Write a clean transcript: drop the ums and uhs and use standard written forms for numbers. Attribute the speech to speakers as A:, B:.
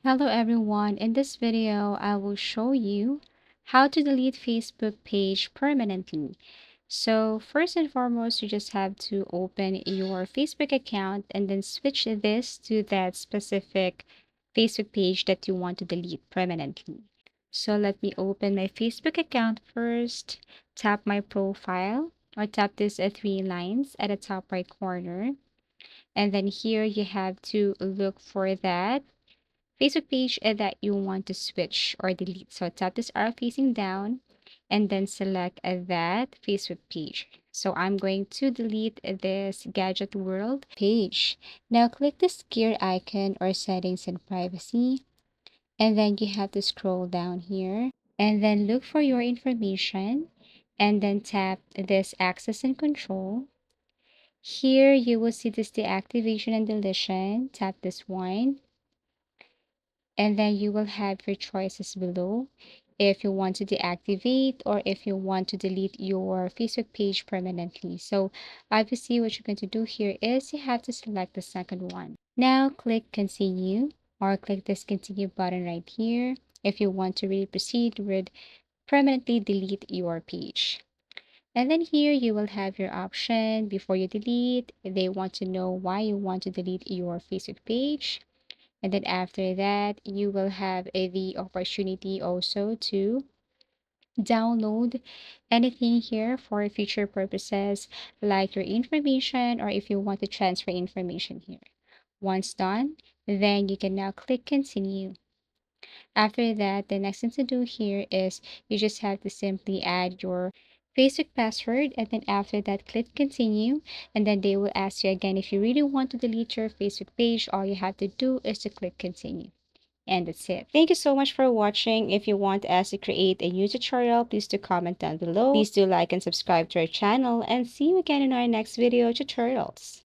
A: Hello everyone, in this video I will show you how to delete Facebook page permanently. So first and foremost, you just have to open your Facebook account and then switch this to that specific Facebook page that you want to delete permanently. So let me open my Facebook account first, tap my profile or tap these three lines at the top right corner. And then here you have to look for that Facebook page that you want to switch or delete. So tap this arrow facing down and then select that Facebook page. So I'm going to delete this Gadget World page. Now click this gear icon or settings and privacy. And then you have to scroll down here and then look for your information and then tap this access and control. Here you will see this deactivation and deletion. Tap this one and then you will have your choices below if you want to deactivate or if you want to delete your Facebook page permanently. So obviously what you're going to do here is you have to select the second one. Now click continue or click this continue button right here if you want to really proceed with permanently delete your page. And then here you will have your option before you delete. They want to know why you want to delete your Facebook page. And then after that, you will have the opportunity also to download anything here for future purposes, like your information or if you want to transfer information here. Once done, then you can now click continue. After that, the next thing to do here is you just have to simply add your Facebook password and then after that click continue, and then they will ask you again if you really want to delete your Facebook page. All you have to do is to click continue. And that's it. Thank you so much for watching. If you want us to create a new tutorial, please do comment down below. Please do like and subscribe to our channel and see you again in our next video tutorials.